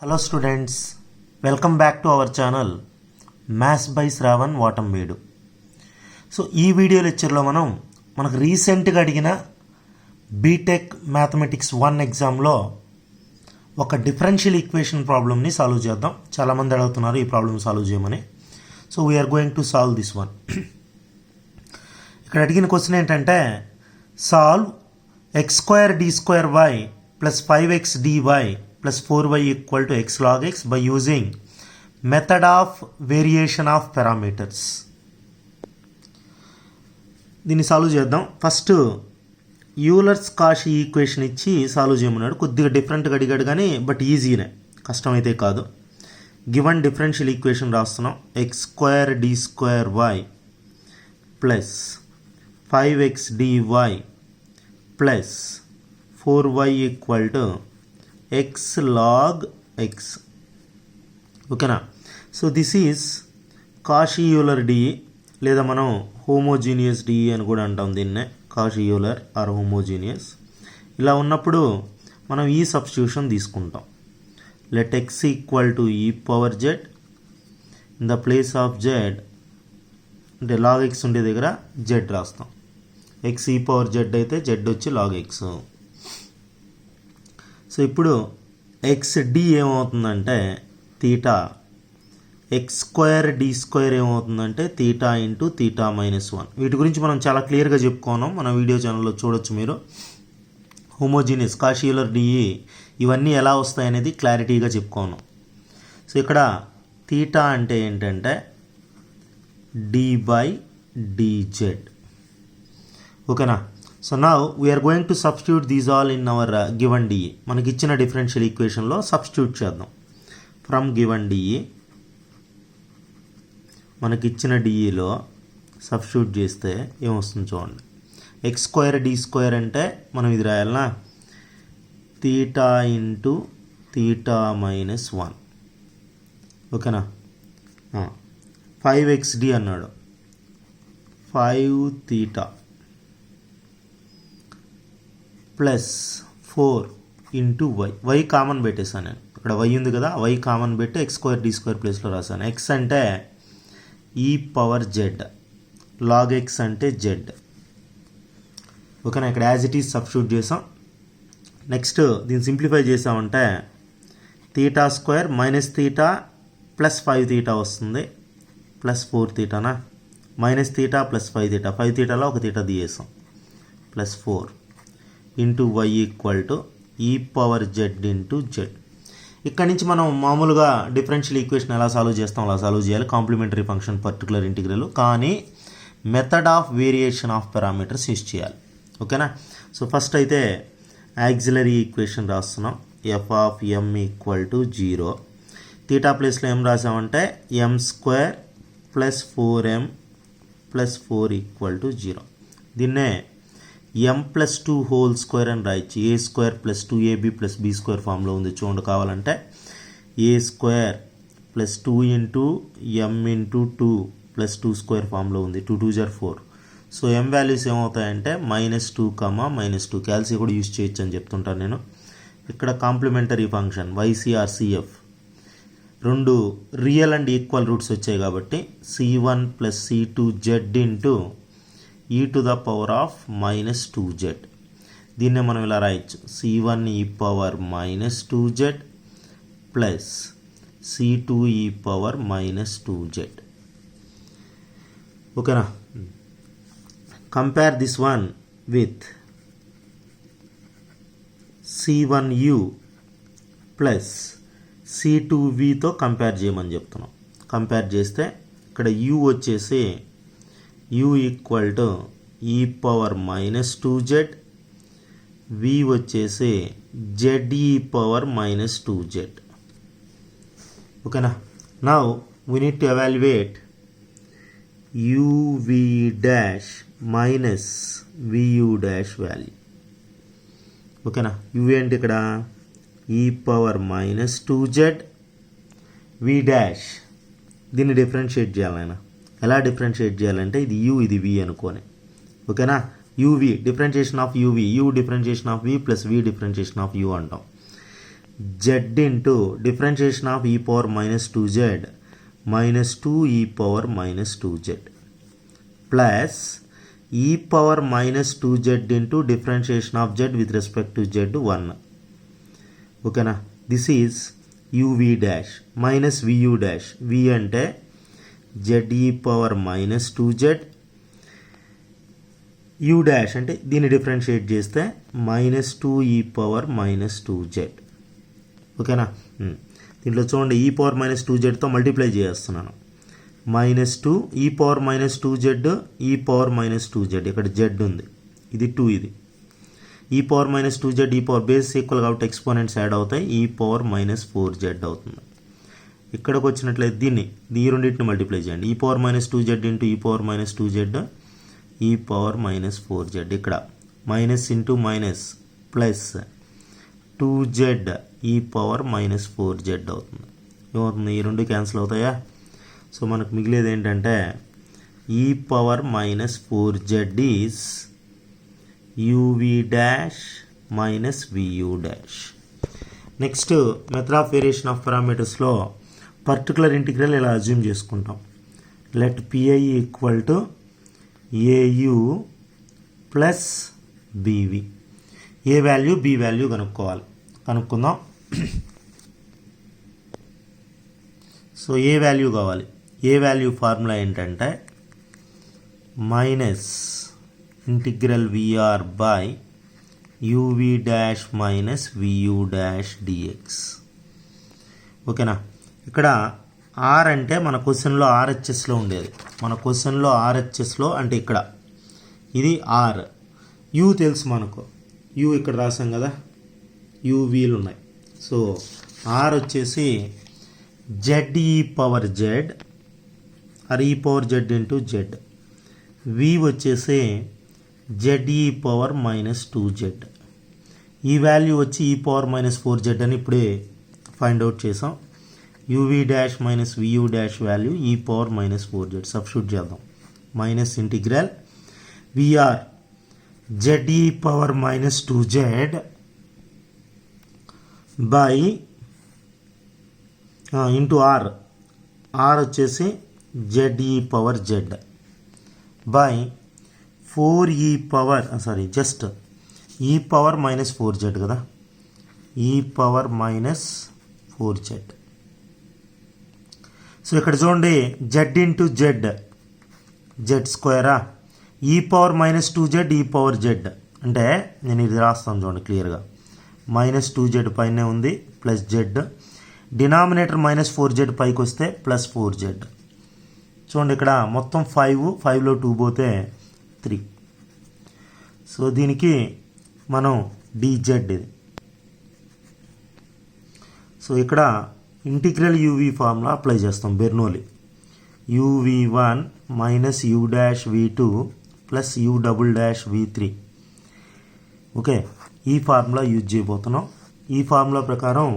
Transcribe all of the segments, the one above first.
Hello students, welcome back to our channel maths by Shravan వాటంబేడు. So ఈ video లెక్చర్లో మనకు రీసెంట్గా అడిగిన బీటెక్ మ్యాథమెటిక్స్ 1 ఎగ్జామ్లో ఒక డిఫరెన్షియల్ ఈక్వేషన్ ప్రాబ్లమ్ని సాల్వ్ చేద్దాం. చాలామంది అడుగుతున్నారు ఈ ప్రాబ్లమ్ సాల్వ్ చేయమని. So we're going to solve this one. ఇక్కడ అడిగిన క్వశ్చన్ ఏంటంటే, solve x² d² y plus 5x dy plus 4y equal to x log x by using method of variation of parameters. దీన్ని solve చేద్దాం. First Euler's Cauchy equation ఇచ్చి solve చేయమన్నాడు. కొద్దిగా డిఫరెంట్గా అడిగాడు కానీ బట్ ఈజీనే, కష్టమైతే కాదు. గివన్ డిఫరెన్షియల్ ఈక్వేషన్ రాస్తున్నాం. x² d² y plus 5x dy plus 4y equal to x log x. ఓకేనా? So this is Cauchy Euler DE, లేదా మనం హోమోజీనియస్ డిఈ అని కూడా అంటాం దీన్నే, కాషీ యూలర్ ఆర్ హోమోజీనియస్. ఇలా ఉన్నప్పుడు మనం ఈ సబ్స్టిట్యూషన్ తీసుకుంటాం. Let x equal to e power z, in the place of z అంటే లాగ్ x ఉండే దగ్గర z రాస్తాం. x e పవర్ z అయితే z వచ్చి లాగ్ x. సో ఇప్పుడు xd ఏమవుతుందంటే తీటా, x² d² ఏమవుతుందంటే తీటా ఇంటూ తీటా -1. వీటి గురించి మనం చాలా క్లియర్గా చెప్పుకున్నాం, మన వీడియో ఛానల్లో చూడొచ్చు మీరు. హోమోజీనియస్, కాషీ యూలర్ డిఈ ఇవన్నీ ఎలా వస్తాయనేది క్లారిటీగా చెప్పుకున్నాం. సో ఇక్కడ తీటా అంటే ఏంటంటే d/dz. ఓకేనా? So now we're going to substitute these all in our given DE. మనకి ఇచ్చిన డిఫరెన్షియల్ ఈక్వేషన్లో సబ్స్టిట్యూట్ చేద్దాం. ఫ్రమ్ గివన్ డిఈ మనకి ఇచ్చిన డిఈలో సబ్స్టిట్యూట్ చేస్తే ఏమొస్తుంది చూడండి. x² d² అంటే మనం ఇది రాయాలనా, తీటా ఇంటూ తీటా -1. ఓకేనా? 5xd అన్నాడు, 5 theta plus 4 into Y common పెట్టేసాను నేను. ఇక్కడ వై ఉంది కదా, వై కామన్ పెట్టి x² d² ప్లేస్లో రాశాను. x అంటే e power z, log x అంటే z. ఓకేనా? ఇక్కడ యాజ్ ఇట్ ఈజ్ సబ్స్టిట్యూట్ చేసాం. నెక్స్ట్ దీన్ని సింప్లిఫై చేసామంటే theta square minus theta plus 5 theta వస్తుంది, ప్లస్ 4 తీటానా, మైనస్ తీటా ప్లస్ 5 తీటా, 5 తీటాలో ఒక తీటా తీయేసాం, plus 4 into y equal to e power z into z. ఇక్కడ నుంచి మనం మామూలుగా డిఫరెన్షియల్ ఈక్వేషన్ ఎలా సాల్వ్ చేస్తాం అలా సాల్వ్ చేయాలి. కాంప్లిమెంటరీ ఫంక్షన్, పర్టికులర్ ఇంటిగ్రల్, కానీ method of variation of parameters use చేయాలి. ఓకేనా? సో ఫస్ట్ అయితే యాక్సిలరీ ఈక్వేషన్ రాస్తున్నాం. F of M equal to 0. Theta ప్లేస్లో ఏం రాసామంటే m² plus 4m plus 4 equal to 0. దీన్నే m+2 హోల్ స్క్వేర్ అని రాయొచ్చు. a² plus 2ab plus b² ఫామ్లో ఉంది చూడండి. కావాలంటే a² plus 2 into m into 2 plus 2² ఫామ్లో ఉంది. 2 2 జర్ 4. సో m వాల్యూస్ ఏమవుతాయంటే -2, -2. క్యాల్సి కూడా యూజ్ చేయొచ్చు అని చెప్తుంటాను నేను. ఇక్కడ కాంప్లిమెంటరీ ఫంక్షన్ YCRCF, రెండు రియల్ అండ్ ఈక్వల్ రూట్స్ వచ్చాయి కాబట్టి c1 plus c2 z into e to the power of -2z. దీన్నే మనం ఇలా రాయొచ్చు, c1 e power -2z plus c2 e power -2z. ఓకేనా? Compare this one with c1u plus c2vతో compare చేయమని చెప్తున్నాం. Compare చేస్తే ఇక్కడ u వచ్చేసి u equal to e power -2z, v వచ్చేసి z e పవర్ -2z. ఓకేనా? Now we need to evaluate uv dash minus vu dash value. ఓకేనా? u అంటే ఇక్కడ ఈ పవర్ -2z, v డాష్. దీన్ని డిఫరెన్షియేట్ చేయాలైనా. ఎలా డిఫరెన్షియేట్ చేయాలంటే ఇది u ఇది v అనుకోని. ఓకేనా? uv differentiation of uv, u differentiation of v plus v differentiation of u అంటాం. జెడ్ ఇంటూ డిఫరెన్షియేషన్ ఆఫ్ ఈ పవర్ మైనస్ 2z మైనస్ 2 ఈ పవర్ మైనస్ 2z ప్లస్ ఈ power minus 2z into differentiation of z with respect to z 1. ఓకేనా, this is uv dash minus vu dash. v అంటే z ఈ power minus 2z, u dash అంటే దీన్ని differentiate చేస్తే minus 2 ఈ power minus 2z. ఓకేనా, దీంట్లో చూడండి ఈ పవర్ మైనస్ 2zతో మల్టిప్లై చేస్తున్నాను. మైనస్ 2 ఈ power minus 2z e power minus 2z, ఇక్కడ z ఉంది, ఇది 2, ఇది ఈ power minus 2z e power base equal కాబట్టి ఎక్స్పోనెంట్స్ యాడ్ అవుతాయి, ఈ పవర్ మైనస్ 4z అవుతుంది. ఇక్కడికి వచ్చినట్లయితే దీన్ని ఈ రెండింటిని మల్టిప్లై చేయండి. ఈ power minus 2z into e power minus 2z e power minus 4z, ఇక్కడ minus into minus plus 2z e power minus 4z అవుతుంది. ఏమవుతుంది, ఈ రెండు క్యాన్సిల్ అవుతాయా? సో మనకు మిగిలేది ఏంటంటే e power minus 4z is uv dash minus vu dash. Next method of variation of పారామీటర్స్లో పర్టికులర్ ఇంటిగ్రల్ ఇలా అజ్యూమ్ చేసుకుంటాం. Let pi equal to au plus bv. A value B value కనుక్కుందాం. So A value కావాలి, A value formula ఏంటంటే minus integral VR by uv dash minus vu dash dx. ఓకేనా, ఇక్కడ are అంటే మన క్వశ్చన్లో ఆర్హెచ్ఎస్లో ఉండేది, మన క్వశ్చన్లో ఆర్హెచ్ఎస్లో అంటే ఇక్కడ ఇది ఆర్. యూ తెలుసు మనకు, యూ ఇక్కడ రాసాం కదా, యూవీలు ఉన్నాయి. సో ఆర్ వచ్చేసి z e power Z are ఈ పవర్ జెడ్ ఇంటూ జెడ్. వి వచ్చేసి z e power minus 2z. ఈ వాల్యూ వచ్చి ఈ పవర్ మైనస్ 4z అని ఇప్పుడే ఫైండ్ అవుట్ చేసాం. UV dash minus వియూ dash value e power minus 4z substitute చేద్దాం. Minus integral VR z e power minus 2z by into R, R వచ్చేసి z e power z by 4 e power just e power minus 4z కదా, e power minus 4z. So ఇక్కడ చూడండి z into z, z స్క్వేరా, e power minus 2z e power Z అంటే నేను ఇది రాస్తాను చూడండి క్లియర్గా. మైనస్ 2z పైనే ఉంది plus Z, denominator minus 4z పైకి వస్తే ప్లస్ 4z. చూడండి ఇక్కడ మొత్తం 5లో 2 పోతే 3. సో దీనికి మనం dz ఇది. సో ఇక్కడ ఇంటిగ్రల్ యూవీ ఫార్ములా అప్లై చేస్తాం, బెర్నోలి. uv1 minus u dash v2 plus u double dash v3. Okay, ఈ ఫార్ములా యూజ్ చేయబోతున్నాం. ఈ ఫార్ములా ప్రకారం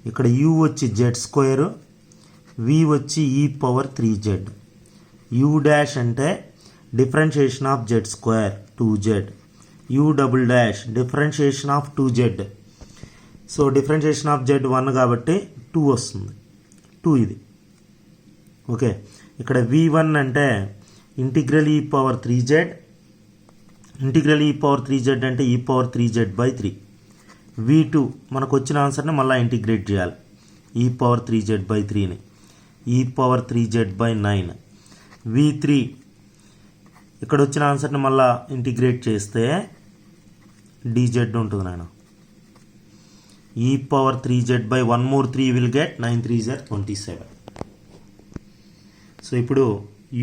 ఇక్కడ u వచ్చి జెడ్ స్క్వేర్, v వచ్చి ఈ పవర్ 3z. u డాష్ అంటే differentiation of Z square 2z, u double dash differentiation of 2z. So differentiation of Z 1 కాబట్టి 2 వస్తుంది, 2 ఇది. ఓకే, ఇక్కడ v1 అంటే ఇంటిగ్రల్ ఈ పవర్ 3z, ఇంటిగ్రల్ ఈ పవర్ 3z అంటే ఈ పవర్ 3z బై 3. v2 మనకు వచ్చిన ఆన్సర్ని మళ్ళీ ఇంటిగ్రేట్ చేయాలి, ఈ పవర్ 3z బై 3ని ఈ పవర్ 3z బై 9. v3 ఇక్కడ వచ్చిన ఆన్సర్ని మళ్ళీ ఇంటిగ్రేట్ చేస్తే dz ఉంటుంది నాయన, e power 3z by 1 more 3 will get 9 3s are 27. So ఇప్పుడు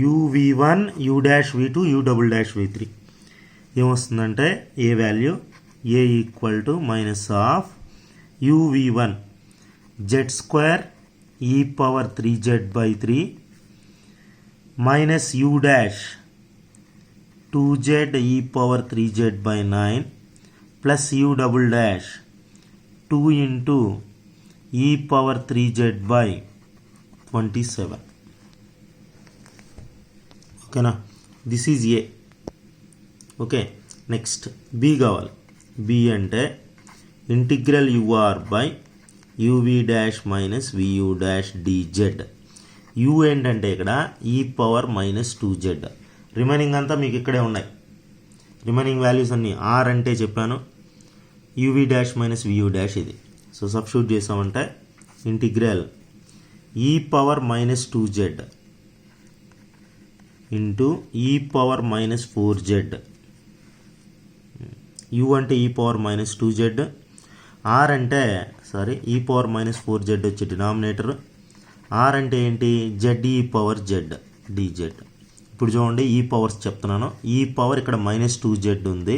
uv1 u dash v2 u double dash v3 ఏమొస్తుందంటే a value a equal to minus of uv1 z square e power 3z by 3 minus u dash 2z e power 3z by 9 plus u double dash 2 into e power 3z by 27. ఓకేనా, this is A. Okay, next B కావాలి. B అంటే integral u r by uv dash minus వియూ dash dz. U ఏంటంటే ఇక్కడ e⁻²z. Remaining అంతా మీకు ఇక్కడే ఉన్నాయి. Remaining values అన్నీ ఆర్ అంటే చెప్పాను, యూవీ డాష్ మైనస్ వియూ డాష్ ఇది. సో సబ్స్టిట్యూట్ చేసామంటే integral e⁻²z into e⁻4z. You అంటే e⁻²z, ఆర్ అంటే e⁻4z వచ్చే డినామినేటర్, ఆర్ అంటే ఏంటి ze⁻z dz. ఇప్పుడు చూడండి ఈ పవర్స్ చెప్తున్నాను. ఈ పవర్ ఇక్కడ -2z ఉంది,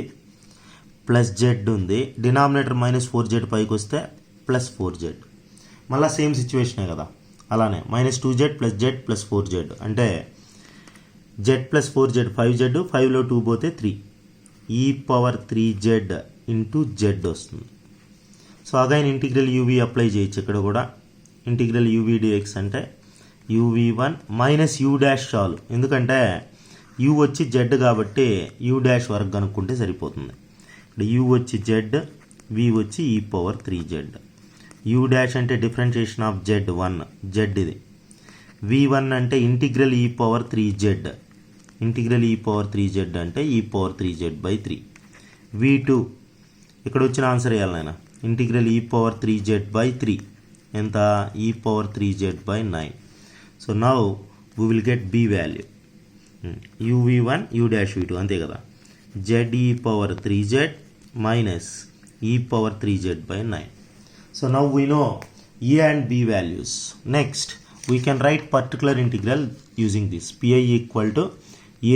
ప్లస్ z ఉంది, డినామినేటర్ -4z పైకి వస్తే +4z. మళ్ళీ సేమ్ సిచ్యువేషనే కదా, అలానే -2z + z + 4z అంటే z + 4z 5z, 5లో 2 పోతే 3, e⁻3z ఇంటూ z వస్తుంది. So again integral UV apply చేయొచ్చు ఇక్కడ కూడా. ఇంటిగ్రల్ యూవీ డిఎక్స్ అంటే uv1 మైనస్ యూ డాష్ చాలు, ఎందుకంటే యూ వచ్చి జెడ్ కాబట్టి యూ డాష్ వరకు కనుక్కుంటే సరిపోతుంది. ఇక్కడ యూ వచ్చి జెడ్, వి వచ్చి e⁻3z. యూ డాష్ అంటే డిఫరెన్షియేషన్ ఆఫ్ z1, జెడ్ ఇది. v1 అంటే ఇంటిగ్రల్ e⁻3z, ఇంటిగ్రల్ e⁻3z అంటే e⁻3z/3. v2 ఇక్కడ వచ్చిన ఆన్సర్ వేయాలి నాయన, ఇంటిగ్రల్ e⁻3z/3 ఎంత e⁻3z/9. So now we will get B value, uv1 u dash v2 అంతే కదా, ze⁻3z minus e⁻3z/9. So now we know A and B values. Next we can write particular integral using this. pi =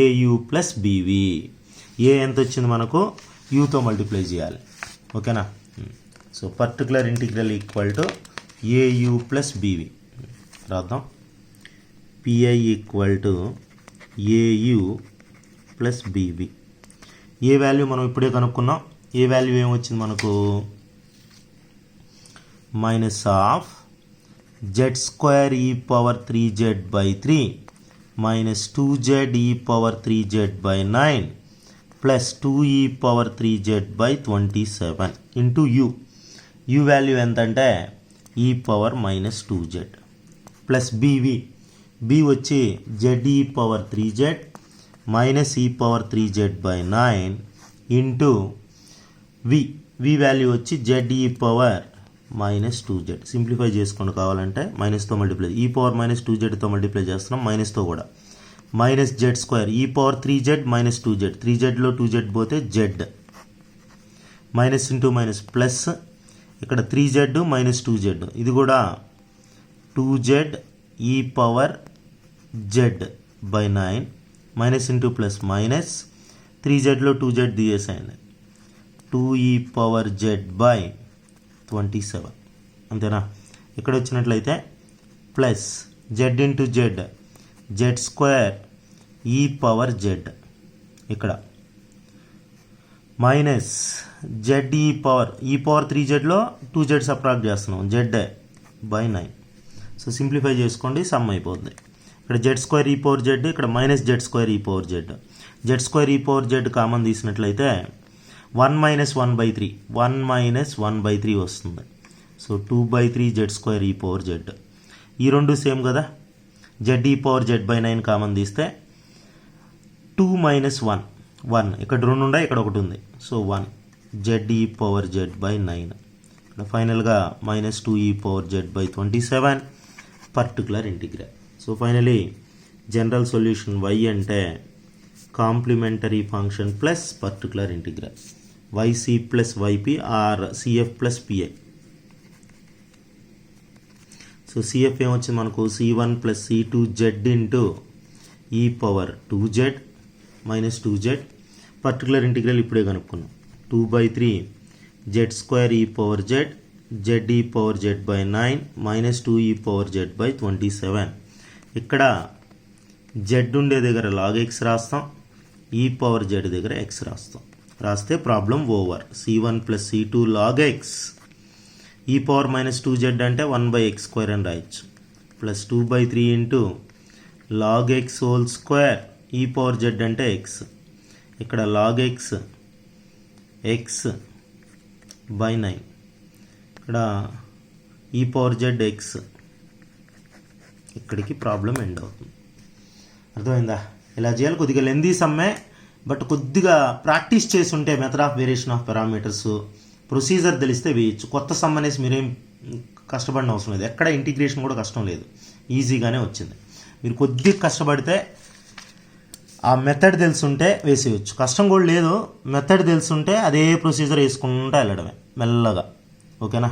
au + bv. A ఎంత వచ్చింది మనకు, యూతో multiply చేయాలి, ఓకేనా. So particular integral = au + bv రాద్దాం. pi = au + bv. A value మనం ఇప్పుడే కనుక్కున్నాం. ఏ value ఏమొచ్చింది మనకు, -z²e⁻3z/3 minus 2z e⁻3z/9 plus 2e⁻3z/27 into you. You value ఎంత అంటే e⁻−2z ప్లస్ బీవి. బి వచ్చి ze⁻3z minus e⁻3z/9 into V. వి వాల్యూ వచ్చి ze⁻−2z. Simplify చేసుకోండి కావాలంటే, మైనస్తో మల్టిప్లై, e⁻−2zతో మల్టిప్లై చేస్తున్నాం, మైనస్తో కూడా. -z² e⁻3z - 2z, 3zలో 2z పోతే z, minus into minus plus, ఇక్కడ 3z - 2z, ఇది కూడా 2z e⁻z/9 minus into plus minus, 3zలో 2z తీసేసేయండి, 2e⁻z/27 అంతేనా. ఇక్కడ వచ్చినట్లయితే plus z into z, z² e⁻z, ఇక్కడ మైనస్ e⁻3zలో 2z సబ్ట్రాక్ట్ చేస్తున్నాం, z/9. సో సింప్లిఫై చేసుకోండి, సమ్ అయిపోతుంది. ఇక్కడ z² e⁻z, ఇక్కడ minus z² e⁻z. z² e⁻z common తీసినట్లయితే 1 - 1/3, 1 - 1/3 వస్తుంది. So 2/3 z² e⁻z. ఈ రెండు సేమ్ కదా, z e⁻z/9 కామన్ తీస్తే 2 - 1, 1, ఇక్కడ 2 ఉన్నాయి, ఇక్కడ 1 ఉంది, సో 1 z e⁻z/9. ఇక్కడ ఫైనల్గా -2e⁻z/27 particular integral. So finally general solution y అంటే complementary function plus particular integral yc plus yp or cf plus pi. సో cf ఏమొచ్చింది మనకు, c1 + c2z into e⁻2z minus 2z. Particular integral ఇప్పుడే కనుక్కున్నాం, 2/3 z² e⁻z, z e⁻z/9 minus 2e⁻z/27. ఇక్కడ z ఉండే దగ్గర log x రాస్తాం, e⁻z దగ్గర x రాస్తాం. రాస్తే problem over. c1 + c2 log x, e⁻−2z అంటే 1/x² అని రాయొచ్చు, plus 2/3 into log x whole square, e⁻z అంటే x, ఇక్కడ log x x/9, ఇక్కడ ఈ పవర్ జెడ్ ఎక్స్, ఇక్కడికి ప్రాబ్లం ఎండ్ అవుతుంది. అర్థమైందా? ఇలా చేయాలి. కొద్దిగా లెందీ సమ్మే, బట్ కొద్దిగా ప్రాక్టీస్ చేసి ఉంటే method of variation of parameters procedure తెలిస్తే వేయచ్చు. కొత్త సమ్ అనేసి మీరేం కష్టపడిన అవసరం లేదు. ఎక్కడ ఇంటిగ్రేషన్ కూడా కష్టం లేదు, ఈజీగానే వచ్చింది. మీరు కొద్దిగా కష్టపడితే ఆ మెథడ్ తెలుసుంటే వేసేయచ్చు. కష్టం కూడా లేదు, మెథడ్ తెలుసుంటే అదే ప్రొసీజర్ వేసుకుంటూ వెళ్ళడమే మెల్లగా. ఓకేనా?